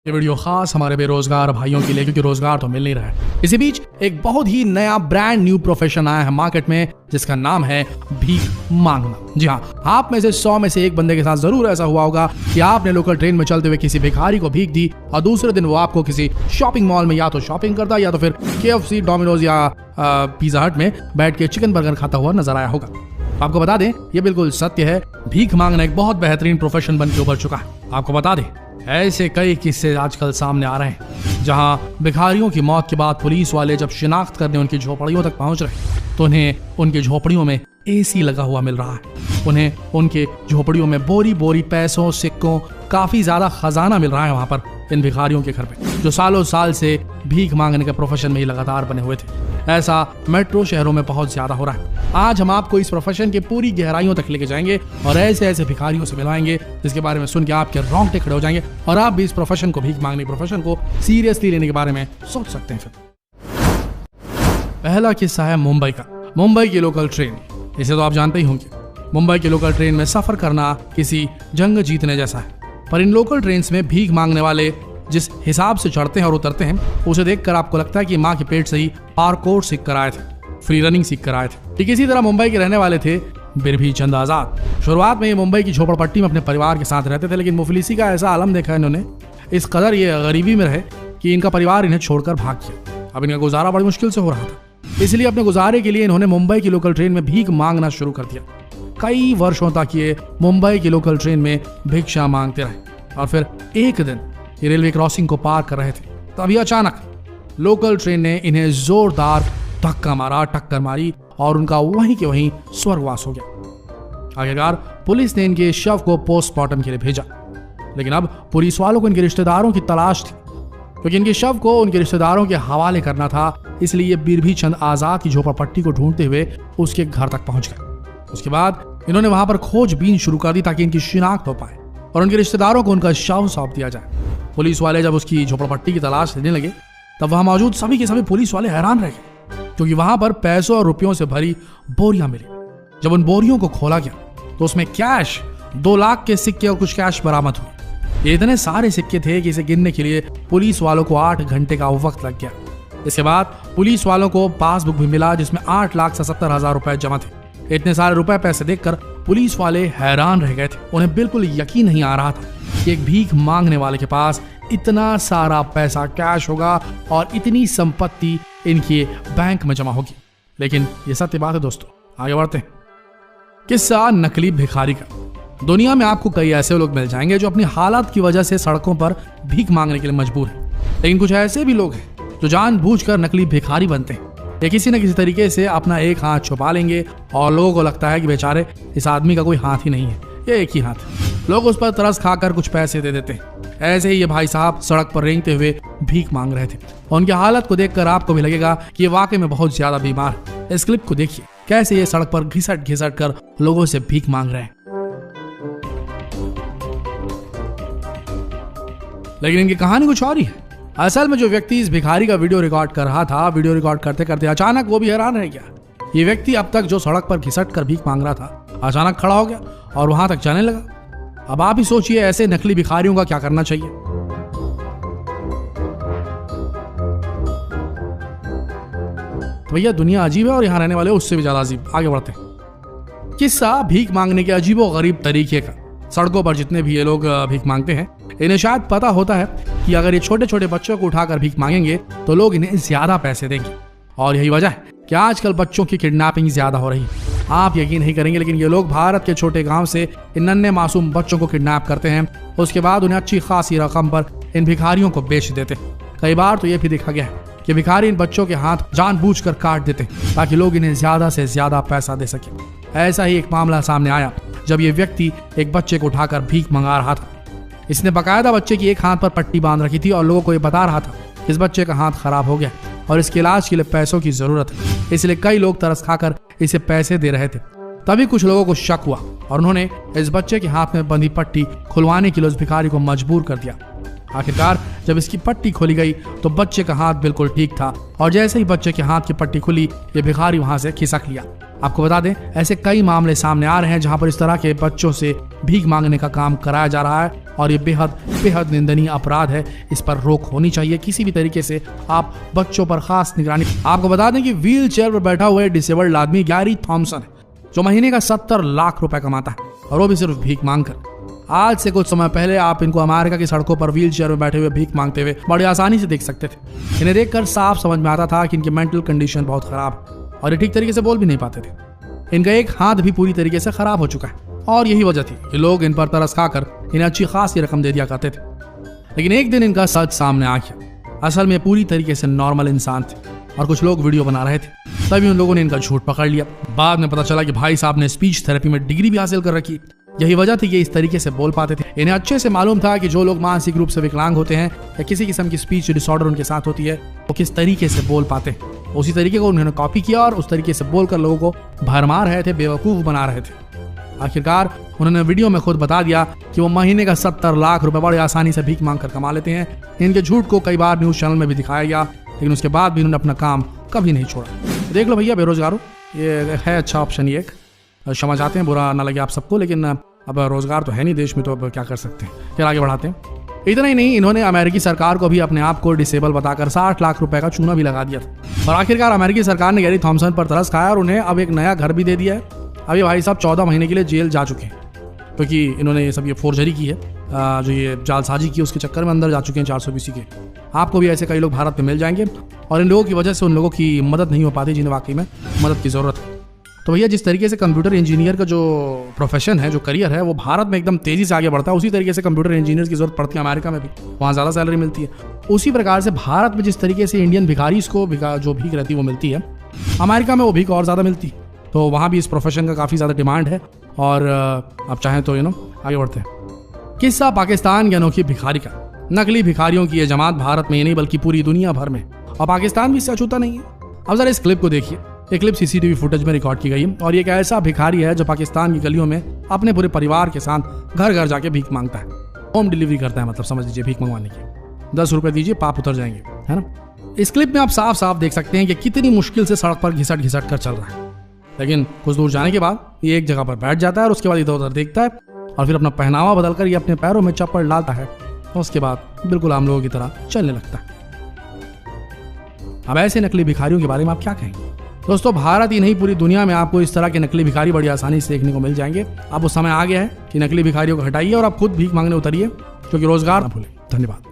ये वीडियो खास हमारे बेरोजगार भाइयों के लिए, क्योंकि रोजगार तो मिल नहीं रहा है। इसी बीच एक बहुत ही नया ब्रांड न्यू प्रोफेशन आया है मार्केट में, जिसका नाम है भीख मांगना। जी हाँ, आप में से 100 में से एक बंदे के साथ जरूर ऐसा हुआ होगा कि आपने लोकल ट्रेन में चलते हुए किसी भिखारी को भीख दी और दूसरे दिन वो आपको किसी शॉपिंग मॉल में या तो शॉपिंग करता या तो फिर KFC, डोमिनोज या पिज्जा हट में बैठ के चिकन बर्गर खाता हुआ नजर आया होगा। आपको बता दें, ये बिल्कुल सत्य है। भीख मांगना एक बहुत बेहतरीन प्रोफेशन बन के उभर चुका है। आपको बता दें, ऐसे कई किस्से आजकल सामने आ रहे हैं जहां भिखारियों की मौत के बाद पुलिस वाले जब शिनाख्त करने उनकी झोपड़ियों तक पहुंच रहे तो उन्हें उनकी झोपड़ियों में AC लगा हुआ मिल रहा है। उन्हें उनके झोपड़ियों में बोरी बोरी पैसों, सिक्कों, काफी ज्यादा खजाना मिल रहा है वहां पर इन भिखारियों के घर पे, जो सालों साल से भीख मांगने के प्रोफेशन में ही लगातार बने हुए थे। ऐसा मेट्रो शहरों में बहुत ज्यादा हो रहा है। आज हम आपको इस प्रोफेशन के पूरी गहराइयों तक लेके जाएंगे और ऐसे ऐसे भिखारियों से मिलवाएंगे जिसके बारे में सुन के आपके रोंगटे खड़े हो जाएंगे और आप भी इस प्रोफेशन को, भीख मांगने प्रोफेशन को सीरियसली लेने के बारे में सोच सकते हैं। फिर पहला किस्सा है मुंबई का। मुंबई की लोकल ट्रेन, इसे तो आप जानते ही होंगे। मुंबई की लोकल ट्रेन में सफर करना किसी जंग जीतने जैसा है, पर इन लोकल ट्रेन में भीख मांगने वाले जिस हिसाब से चढ़ते हैं और उतरते हैं, उसे देखकर आपको लगता है कि माँ के पेट से ही पार्कोर सीख कर आए थे, फ्री रनिंग सीख कर आए थे। ठीक इसी तरह मुंबई के रहने वाले थे बिरभी चंद आजाद। शुरुआत में ये मुंबई की झोपड़पट्टी में अपने परिवार के साथ रहते थे, लेकिन मुफलिसी का ऐसा आलम देखा इन्होंने, इस कदर ये गरीबी में रहे कि इनका परिवार इन्हें छोड़कर भाग गया। अब इनका गुजारा बड़ी मुश्किल से हो रहा था, इसलिए अपने गुजारे के लिए इन्होंने मुंबई की लोकल ट्रेन में भीख मांगना शुरू कर दिया। कई वर्षों तक ये मुंबई की लोकल ट्रेन में भिक्षा मांगते रहे और फिर एक दिन ये रेलवे क्रॉसिंग को पार कर रहे थे, तभी अचानक लोकल ट्रेन ने इन्हें जोरदार धक्का मारा, टक्कर मारी और उनका वहीं के वहीं स्वर्गवास हो गया। आखिरकार पुलिस ने इनके शव को पोस्टमार्टम के लिए भेजा, लेकिन अब पुलिस वालों को इनके रिश्तेदारों की तलाश थी, क्योंकि इनके शव को उनके रिश्तेदारों के हवाले करना था। इसलिए बिरभी चंद आजाद की झोपड़पट्टी को ढूंढते हुए उसके घर तक पहुंच गए। उसके बाद इन्होंने वहां पर खोजबीन शुरू कर दी ताकि इनकी शिनाख्त हो पाए और उनके रिश्तेदारों को उनका शव सौंप दिया जाए। पुलिस वाले जब उसकी झोपड़पट्टी की तलाश लेने लगे, तब वहां मौजूद सभी के सभी पुलिस वाले हैरान रह गए, क्योंकि वहां पर पैसों और रुपयों से भरी बोरियां मिली। जब उन बोरियों को खोला गया तो उसमें कैश, 2 लाख के सिक्के और कुछ कैश बरामद हुए। ये इतने सारे सिक्के थे कि इसे गिनने के लिए पुलिस वालों को 8 घंटे का वक्त लग गया। इसके बाद पुलिस वालों को पासबुक भी मिला जिसमें 8,77,000 रुपए जमा थे। इतने सारे रुपए पैसे देखकर पुलिस वाले हैरान रह गए थे। उन्हें बिल्कुल यकीन नहीं आ रहा था कि एक भीख मांगने वाले के पास इतना सारा पैसा कैश होगा और इतनी संपत्ति इनके बैंक में जमा होगी। लेकिन ये सत्य बात है दोस्तों। आगे बढ़ते हैं। किस्सा नकली भिखारी का। दुनिया में आपको कई ऐसे लोग मिल जाएंगे जो अपनी हालत की वजह से सड़कों पर भीख मांगने के लिए मजबूर हैं, लेकिन कुछ ऐसे भी लोग हैं जो जानबूझकर नकली भिखारी बनते हैं। ये किसी न किसी तरीके से अपना एक हाथ छुपा लेंगे और लोगों को लगता है कि बेचारे इस आदमी का कोई हाथ ही नहीं है, ये एक ही हाथ है। लोग उस पर तरस खाकर कुछ पैसे दे देते हैं। ऐसे ही ये भाई साहब सड़क पर रेंगते हुए भीख मांग रहे थे। उनकी हालत को देखकर आपको भी लगेगा कि ये वाकई में बहुत ज्यादा बीमार है। इस क्लिप को देखिए, कैसे ये सड़क पर घिसट घिसट कर लोगों से भीख मांग रहे हैं। लेकिन इनकी कहानी कुछ और ही है। असल में जो व्यक्ति इस भिखारी का वीडियो रिकॉर्ड कर रहा था, वीडियो रिकॉर्ड करते करते अचानक वो भी हैरान रह गया। ये व्यक्ति अब तक जो सड़क पर घिसट कर भीख मांग रहा था, अचानक खड़ा हो गया और वहां तक जाने लगा। अब आप ही सोचिए, ऐसे नकली भिखारियों का क्या करना चाहिए। तो भैया दुनिया अजीब है और यहाँ रहने वाले उससे भी ज्यादा अजीब। आगे बढ़ते हैं। किस्सा भीख मांगने के अजीबो गरीब तरीके का। सड़कों पर जितने भी ये लोग भीख मांगते हैं, इन्हें शायद पता होता है कि अगर ये छोटे छोटे बच्चों को उठाकर भीख मांगेंगे तो लोग इन्हें ज्यादा पैसे देंगे, और यही वजह है कि आजकल बच्चों की किडनैपिंग ज्यादा हो रही है। आप यकीन नहीं करेंगे, लेकिन ये लोग भारत के छोटे गांव से इन नन्हे मासूम बच्चों को किडनैप करते हैं। उसके बाद उन्हें अच्छी खासी रकम पर इन भिखारियों को बेच देते हैं। कई बार तो ये भी देखा गया है कि भिखारी इन बच्चों के हाथ जानबूझकर काट देते हैं ताकि लोग इन्हें ज्यादा से ज्यादा पैसा दे सके। ऐसा ही एक मामला सामने आया जब ये व्यक्ति एक बच्चे को उठाकर भीख मंगा रहा था। इसने बकायदा बच्चे की एक हाथ पर पट्टी बांध रखी थी और लोगों को ये बता रहा था इस बच्चे का हाथ खराब हो गया और इसके इलाज के लिए पैसों की जरूरत है, इसलिए कई लोग तरस खाकर इसे पैसे दे रहे थे। तभी कुछ लोगों को शक हुआ और उन्होंने इस बच्चे के हाथ में बंधी पट्टी खुलवाने के लिए उस भिखारी को मजबूर कर दिया। आखिरकार जब इसकी पट्टी खोली गई तो बच्चे का हाथ बिल्कुल ठीक था और जैसे ही बच्चे के हाथ की पट्टी खुली, ये भिखारी वहां से खिसक लिया। आपको बता दें, ऐसे कई मामले सामने आ रहे हैं जहां पर इस तरह के बच्चों से भीख मांगने का काम कराया जा रहा है और ये बेहद बेहद निंदनीय अपराध है। इस पर रोक होनी चाहिए किसी भी तरीके से। आप बच्चों पर खास निगरानी। आपको बता दें कि व्हील चेयर पर बैठा हुआ डिसेबल्ड आदमी गैरी थॉमसन है, जो महीने का 70 लाख रुपए कमाता है, और वो भी सिर्फ भीख मांगकर। आज से कुछ समय पहले आप इनको अमेरिका की सड़कों पर व्हील चेयर में बैठे हुए भीख मांगते हुए बड़ी आसानी से देख सकते थे। इन्हें देखकर साफ समझ में आता था कि इनकी मेंटल कंडीशन बहुत खराब है और ये ठीक तरीके से बोल भी नहीं पाते थे। इनका एक हाथ भी पूरी तरीके से खराब हो चुका है, और यही वजह थी कि लोग इन पर तरस खाकर इन्हें अच्छी खासी रकम दे दिया करते थे। लेकिन एक दिन इनका सच सामने आ गया। असल में पूरी तरीके से नॉर्मल इंसान थे और कुछ लोग वीडियो बना रहे थे, तभी उन लोगों ने इनका झूठ पकड़ लिया। बाद में पता चला कि भाई साहब ने स्पीच थेरेपी में डिग्री भी हासिल कर रखी। यही वजह थी कि इस तरीके से बोल पाते थे। इन्हें अच्छे से मालूम था कि जो लोग मानसिक रूप से विकलांग होते हैं या किसी किस्म की स्पीच डिसऑर्डर उनके साथ होती है, वो किस तरीके से बोल पाते हैं। उसी तरीके को उन्होंने कॉपी किया और उस तरीके से बोलकर लोगों को भरमा रहे थे, बेवकूफ बना रहे थे। आखिरकार उन्होंने वीडियो में खुद बता दिया कि वो महीने का 70 लाख रुपए बड़े आसानी से भीख मांगकर कमा लेते हैं। इनके झूठ को कई बार न्यूज चैनल में भी दिखाया गया, लेकिन उसके बाद भी इन्होंने अपना काम कभी नहीं छोड़ा। देख लो भैया बेरोजगारों, ये है अच्छा ऑप्शन। ये एक क्षमा चाहते हैं, बुरा ना लगे आप सबको, लेकिन अब रोजगार तो है नहीं देश में, तो अब क्या कर सकते हैं। फिर आगे बढ़ाते हैं। इतना ही नहीं, इन्होंने अमेरिकी सरकार को भी अपने आप को डिसेबल बताकर 60 लाख रुपए का चूना भी लगा दिया था। और आखिरकार अमेरिकी सरकार ने गैरी थॉमसन पर तरस खाया और उन्हें अब एक नया घर भी दे दिया है। अब ये भाई साहब 14 महीने के लिए जेल जा चुके हैं, क्योंकि इन्होंने ये सब ये फोर्जरी की है, जो ये जालसाजी की, उसके चक्कर में अंदर जा चुके हैं 420 के। आपको भी ऐसे कई लोग भारत में मिल जाएंगे, और इन लोगों की वजह से उन लोगों की मदद नहीं हो पाती जिन्हें वाकई में मदद की जरूरत है। तो भैया जिस तरीके से कंप्यूटर इंजीनियर का जो प्रोफेशन है, जो करियर है, वो भारत में एकदम तेजी से आगे बढ़ता है, उसी तरीके से कंप्यूटर इंजीनियर की जरूरत पड़ती है अमेरिका में भी, वहाँ ज़्यादा सैलरी मिलती है। उसी प्रकार से भारत में जिस तरीके से इंडियन भिखारी को जो भीख रहती है वो मिलती है, अमेरिका में वो भीख और ज़्यादा मिलती है। तो वहाँ भी इस प्रोफेशन का काफ़ी ज़्यादा डिमांड है। और आप चाहें तो आगे बढ़ते हैं। किस्सा पाकिस्तान के अनोखी भिखारी का। नकली भिखारियों की ये जमात भारत में ही नहीं बल्कि पूरी दुनिया भर में, और पाकिस्तान भी इससे अछूता नहीं है। अब जरा इस क्लिप को देखिए। ये क्लिप सीसीटीवी फुटेज में रिकॉर्ड की गई है, और ये एक ऐसा भिखारी है जो पाकिस्तान की गलियों में अपने पूरे परिवार के साथ घर घर जाके भीख मांगता है। होम डिलीवरी करता है, मतलब समझ लीजिए भीख मंगवाने की। 10 रुपए दीजिए, पाप उतर जाएंगे, है ना। इस क्लिप में आप साफ साफ देख सकते हैं कि कितनी मुश्किल से सड़क पर घिसट घिसट कर चल रहा है। लेकिन कुछ दूर जाने के बाद ये एक जगह पर बैठ जाता है और उसके बाद इधर उधर देखता है, और फिर अपना पहनावा बदलकर ये अपने पैरों में चप्पल डालता है, और उसके बाद बिल्कुल आम लोगों की तरह चलने लगता है। अब ऐसे नकली भिखारियों के बारे में आप क्या कहेंगे दोस्तों? भारत ही नहीं, पूरी दुनिया में आपको इस तरह के नकली भिखारी बड़ी आसानी से देखने को मिल जाएंगे। अब वो समय आ गया है कि नकली भिखारियों को हटाइए और आप खुद भीख मांगने उतरिए, क्योंकि रोजगार ना भूलें। धन्यवाद।